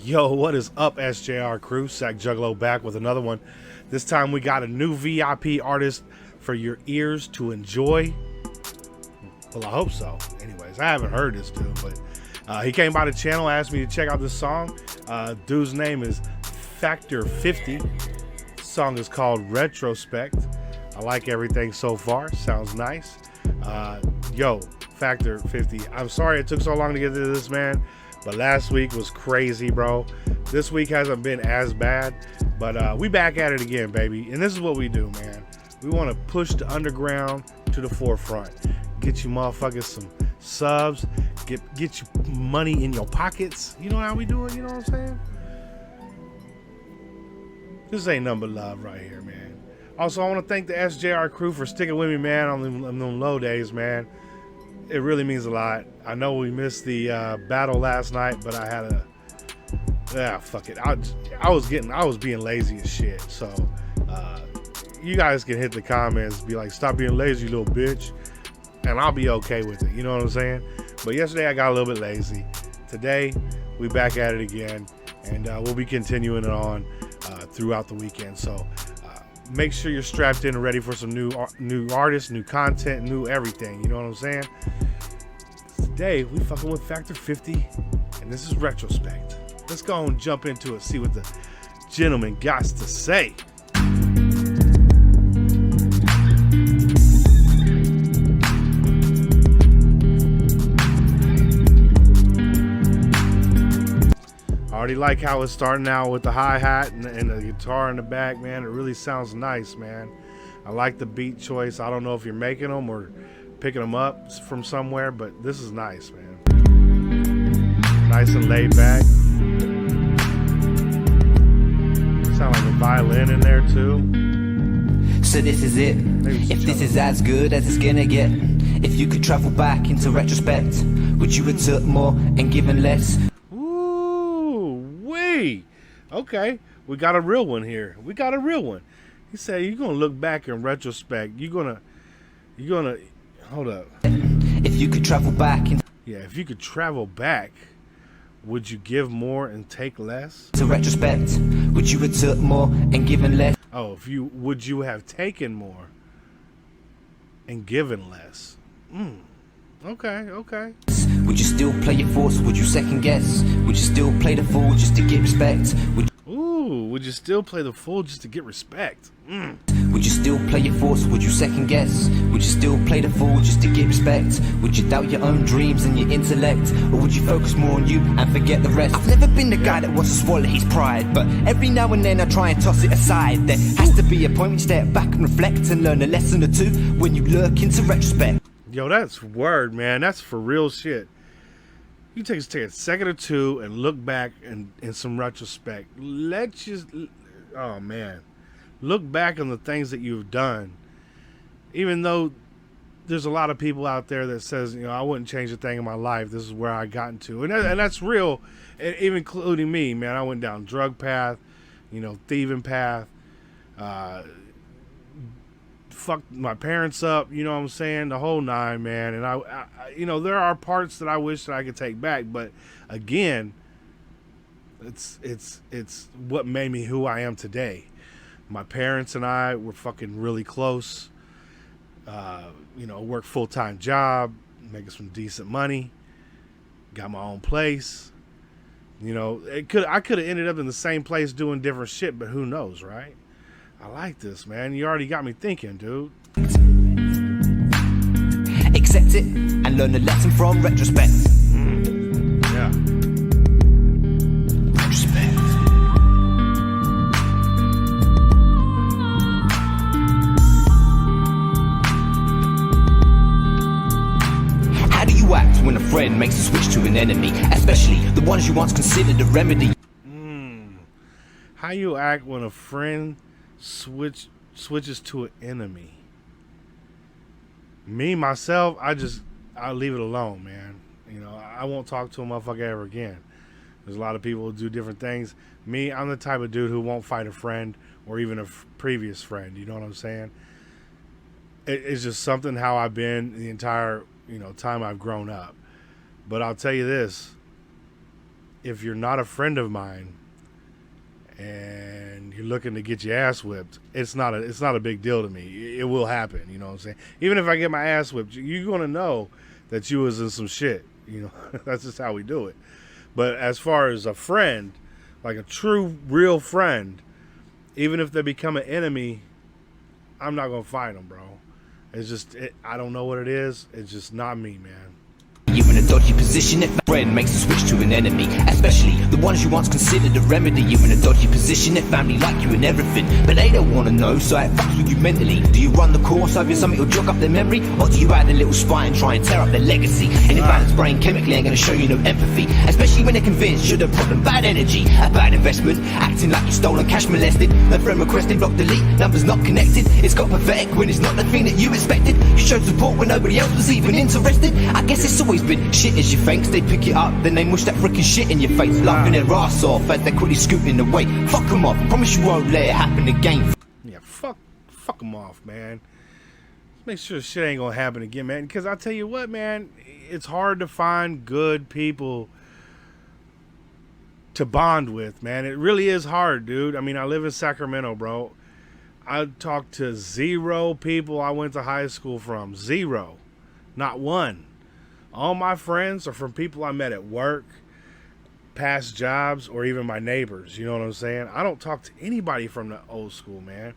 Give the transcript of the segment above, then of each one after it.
Yo, what is up, SJR crew? Sack Juggalo back with another one. This time we got a new VIP artist for your ears to enjoy. Well, I hope so. Anyways, I haven't heard this dude, but he came by the channel, asked me to check out this song. Dude's name is Factor 50. The song is called Retrospect. I like everything so far. Sounds nice. Yo, Factor 50. I'm sorry it took so long to get to this, man. But last week was crazy, bro. This week hasn't been as bad, but we back at it again, baby. And this is what we do, man. We want to push the underground to the forefront. Get you motherfuckers some subs. Get you money in your pockets. You know how we do it? You know what I'm saying? This ain't nothing but love right here, man. Also, I want to thank the SJR crew for sticking with me, man, on them low days, man. It really means a lot. I know we missed the battle last night, but I had fuck it. I was being lazy as shit. So you guys can hit the comments, be like, stop being lazy, little bitch, and I'll be okay with it. You know what I'm saying? But yesterday I got a little bit lazy. Today we back at it again, and we'll be continuing it on throughout the weekend. So make sure you're strapped in and ready for some new artists, new content, new everything. You know what I'm saying? Today we fucking with Factor 50, and this is Retrospect. Let's go and jump into it, see what the gentleman got to say. I already like how it's starting out with the hi-hat and the guitar in the back, man. It really sounds nice, man. I like the beat choice. I don't know if you're making them or picking them up from somewhere, but this is nice, man. Nice and laid back. Sound like a violin in there too. So this is it. If this is as good as it's gonna get, if you could travel back into retrospect, would you have took more and given less? Okay, we got a real one here. We got a real one. He said you're gonna look back in retrospect. You're gonna hold up. If you could travel back if you could travel back, would you give more and take less? to retrospect, would you have took more and given less? Oh, would you have taken more and given less? Okay. Would you still play your thoughts? Would you second guess? Would you still play the fool just to get respect? Would you still play the fool just to get respect? Would you still play your thoughts? Would you second guess? Would you still play the fool just to get respect? Would you doubt your own dreams and your intellect? Or would you focus more on you and forget the rest? I've never been the guy that wants to swallow his pride, but every now and then I try and toss it aside. There has to be a point when you step back and reflect and learn a lesson or two when you lurk into retrospect. Yo, that's word, man. That's for real shit. You take a second or two and look back in some retrospect. Oh man, look back on the things that you've done. Even though there's a lot of people out there that says, I wouldn't change a thing in my life. This is where I gotten to, and that's real. And even including me, man. I went down drug path, thieving path. Fucked my parents up, you know what I'm saying, the whole nine, man. And I there are parts that I wish that I could take back, but again, it's what made me who I am today. My parents and I were fucking really close. Worked full-time job, making some decent money, got my own place. I could have ended up in the same place doing different shit, but who knows, right? I like this, man. You already got me thinking, dude. Accept it and learn a lesson from retrospect. Yeah. Retrospect. How do you act when a friend makes a switch to an enemy, especially the ones you once considered a remedy? How you act when a friend switches to an enemy? Me, myself, I'll leave it alone, man. I won't talk to a motherfucker ever again. There's a lot of people who do different things. Me, I'm the type of dude who won't fight a friend or even a previous friend. You know what I'm saying? It's just something how I've been the entire time I've grown up. But I'll tell you this, if you're not a friend of mine and you're looking to get your ass whipped, it's not a big deal to me. It will happen, you know what I'm saying? Even if I get my ass whipped, you're going to know that you was in some shit, you know. That's just how we do it. But as far as a friend, like a true, real friend, even if they become an enemy, I'm not going to fight them, bro. It's just, I don't know what it is. It's just not me, man. You're in a dodgy position if a friend makes a switch to an enemy, especially the ones you once considered a remedy. You're in a dodgy position if family like you and everything, but they don't want to know, so it fucks with you mentally. Do you run the course, hoping something will jog up their memory, or do you add a little spine and try and tear up their legacy? An imbalanced brain chemically ain't gonna show you no empathy, especially when they're convinced you're the problem. Bad energy, a bad investment, acting like you stolen cash, molested. No friend requested, block delete, numbers not connected. It's got pathetic when it's not the thing that you expected. You showed support when nobody else was even interested. I guess it's always been shit as your thanks. They pick it up, then they mush that freaking shit in your face, laughing their ass off as they're quickly scooting away. Fuck them off, promise you won't let it happen again. Yeah, fuck them off, man. Make sure shit ain't gonna happen again, man. Because I tell you what, man, it's hard to find good people to bond with, man. It really is hard, dude. I mean, I live in Sacramento, bro. I talked to 0 people I went to high school from. 0. Not one. All my friends are from people I met at work, past jobs, or even my neighbors. You know what I'm saying? I don't talk to anybody from the old school, man.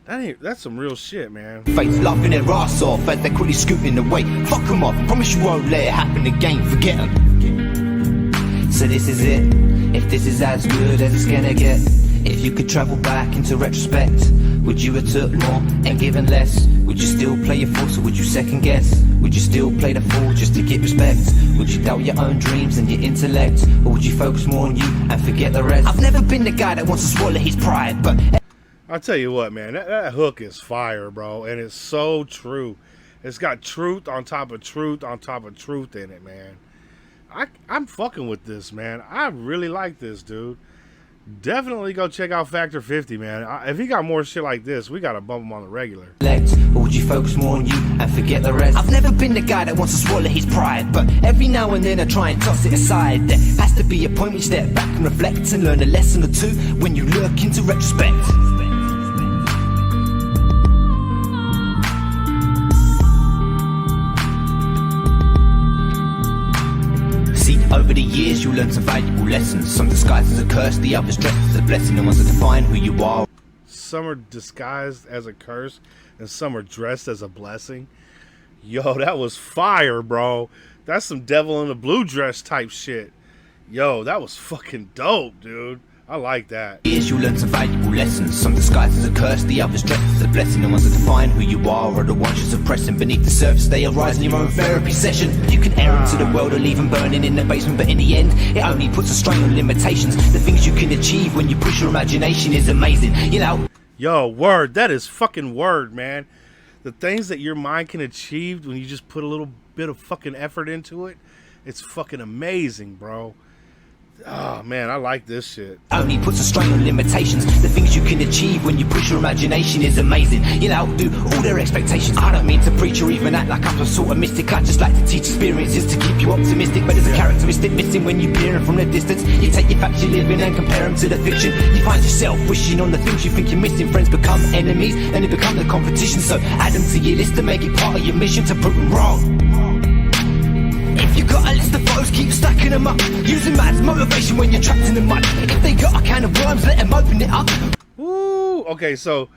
That's some real shit, man. Face laughing their ass off as they're quickly scooting away. Fuck them off, promise you won't let it happen again. Forget them. So this is it. If this is as good as it's gonna get. If you could travel back into retrospect, would you have took more and given less? Would you still play your fool, or would you second guess? Would you still play the fool just to get respect? Would you doubt your own dreams and your intellect? Or would you focus more on you and forget the rest? I've never been the guy that wants to swallow his pride, but I'll tell you what, man, that hook is fire, bro, and it's so true. It's got truth on top of truth on top of truth in it, man. I'm fucking with this, man. I really like this, dude. Definitely go check out Factor 50, man. If he got more shit like this, we gotta bump him on the regular. Or would you focus more on you and forget the rest? I've never been the guy that wants to swallow his pride, but every now and then I try and toss it aside. There has to be a point when you step back and reflect and learn a lesson or two when you look into retrospect. Over the years, you learn some valuable lessons. Some disguised as a curse, the others dressed as a blessing. The ones that define who you are. Some are disguised as a curse, and some are dressed as a blessing. Yo, that was fire, bro. That's some devil in a blue dress type shit. Yo, that was fucking dope, dude. I like that. Years, you learn some valuable lessons. Some disguised as a curse, the others dressed as a blessing. The ones that define who you are the ones you're suppressing. Beneath the surface, they arise in your own therapy session. You can err into the world or leave them burning in the basement, but in the end, it only puts a strain on limitations. The things you can achieve when you push your imagination is amazing, you know. Yo, word. That is fucking word, man. The things that your mind can achieve when you just put a little bit of fucking effort into it, it's fucking amazing, bro. Oh, man, I like this shit. Only puts a strain on limitations. The things you can achieve when you push your imagination is amazing. You'll outdo all their expectations. I don't mean to preach or even act like I'm some sort of mystic. I just like to teach experiences to keep you optimistic. But there's a characteristic missing when you peer in from the distance. You take your facts you live in and compare them to the fiction. You find yourself wishing on the things you think you're missing. Friends become enemies and they become the competition. So add them to your list to make it part of your mission to prove them wrong. If you got a list of photos, keep stacking them up. Using that as motivation when you're trapped in the mud. If they got a can of worms, let them open it up. Ooh, okay, so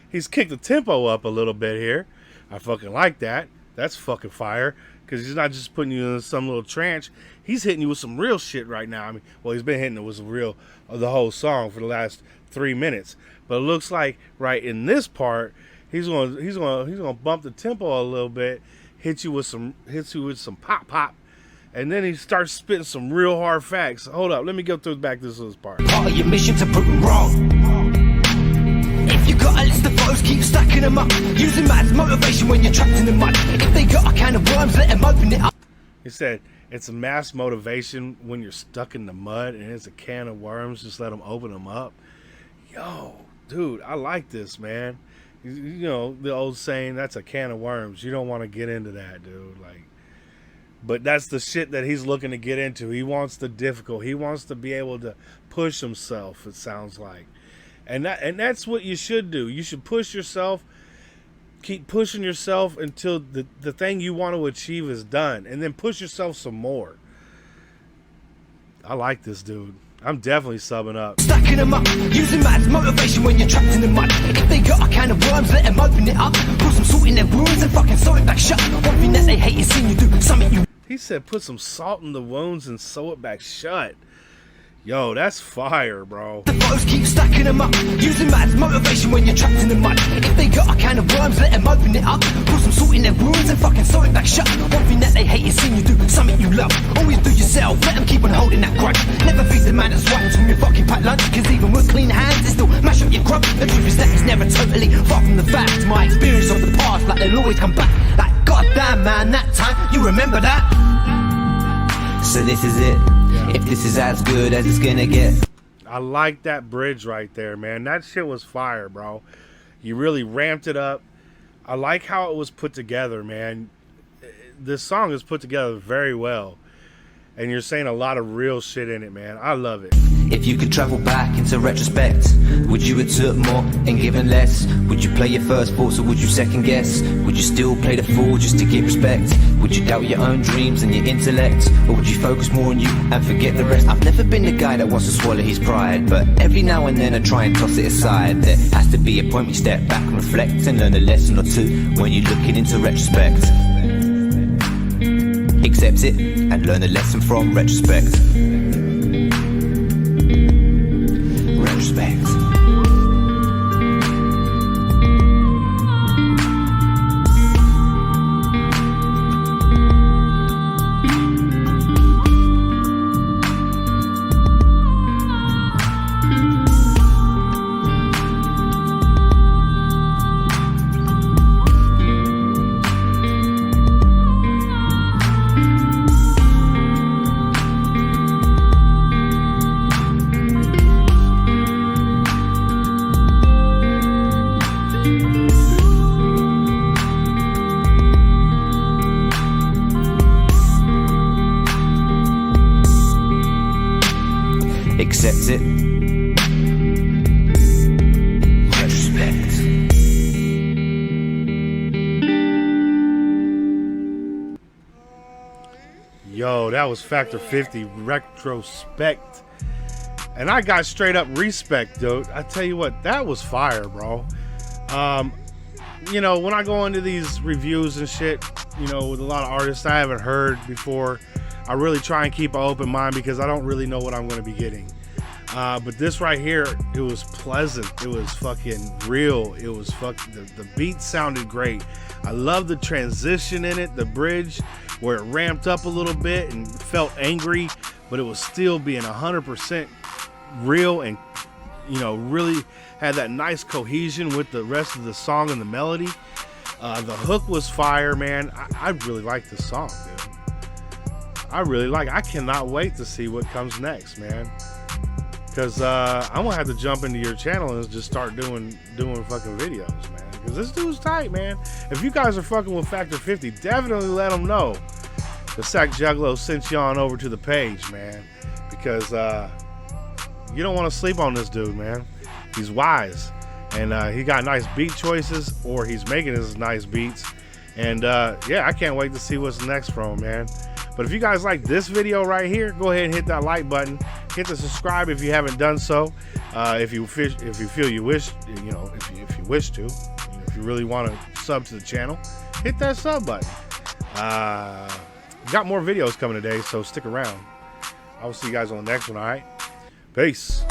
he's kicked the tempo up a little bit here. I fucking like that. That's fucking fire. Because he's not just putting you in some little trance. He's hitting you with some real shit right now. I mean, well, he's been hitting it with some real, the whole song for the last 3 minutes. But it looks like right in this part, he's gonna bump the tempo a little bit, hits you with some pop, and then he starts spitting some real hard facts. Hold up, let me go through back this part. Part of your mission to prove them wrong. If you got a list of photos, keep stacking them up. Using that as motivation when you're trapped in the mud. If they got a can of worms, let them open it up. He said it's a mass motivation when you're stuck in the mud, and it's a can of worms. Just let them open them up. Yo, dude, I like this, man. You know the old saying, that's a can of worms. You don't want to get into that, dude. Like, But that's the shit that he's looking to get into. He wants the difficult. He wants to be able to push himself, it sounds like. And that's what you should do. You should push yourself. Keep pushing yourself until the thing you want to achieve is done. And then push yourself some more. I like this dude. I'm definitely subbing up. Stacking them up, using that as motivation when you're trapped in the mud. If they got a can of worms, let them open it up. Put some salt in their wounds and fucking sew it back shut. One thing that they hate is seeing you do something you... He said put some salt in the wounds and sew it back shut. Yo, that's fire, bro. The photos keep stacking them up, using that as motivation when you're trapped in the mud. If they got a can of worms, let them open it up. Put some salt in their wounds and fucking sew it back shut. One thing that they hate is seeing you do something you love. Always do yourself, let them keep on holding that grudge. Never be the man that swipes from your fucking packed lunch. Cause even with clean hands, they still mash up your grub. The truth is that it's never totally far from the fact. My experience of the past, like they'll always come back. Like, goddamn man, that time, you remember that? So this is it. If this is as good as it's gonna get. I like that bridge right there, man. That shit was fire, bro. You really ramped it up. I like how it was put together, man. This song is put together very well. And you're saying a lot of real shit in it, man. I love it. If you could travel back into retrospect, would you have took more and given less? Would you play your first thoughts or would you second guess? Would you still play the fool just to get respect? Would you doubt your own dreams and your intellect? Or would you focus more on you and forget the rest? I've never been the guy that wants to swallow his pride, but every now and then I try and toss it aside. There has to be a point where you step back and reflect and learn a lesson or two when you're looking into retrospect. Accept it and learn a lesson from retrospect. Retrospect. Accept it. Retrospect. Yo, that was Factor 50 Retrospect. And I got straight up respect, dude. I tell you what, that was fire, bro. You know, when I go into these reviews and shit, you know, with a lot of artists I haven't heard before, I really try and keep an open mind because I don't really know what I'm going to be getting. But this right here, it was pleasant. It was fucking real. It was the beat sounded great. I love the transition in it, the bridge where it ramped up a little bit and felt angry, but it was still being 100% real and, you know, really had that nice cohesion with the rest of the song and the melody. The hook was fire, man. I really like this song, dude. I cannot wait to see what comes next, man. Because I'm gonna have to jump into your channel and just start doing fucking videos, man. Because this dude's tight, man. If you guys are fucking with Factor 50, definitely let them know the Sack Juggalo sent you on over to the page, man. Because you don't want to sleep on this dude, man. He's wise, and he got nice beat choices, or he's making his nice beats. And yeah, I can't wait to see what's next from him, man. But if you guys like this video right here, go ahead and hit that like button. Hit the subscribe if you haven't done so. If you feel you wish, you know, if you wish to, you know, if you really want to sub to the channel, hit that sub button. Got more videos coming today, so stick around. I will see you guys on the next one. All right, peace.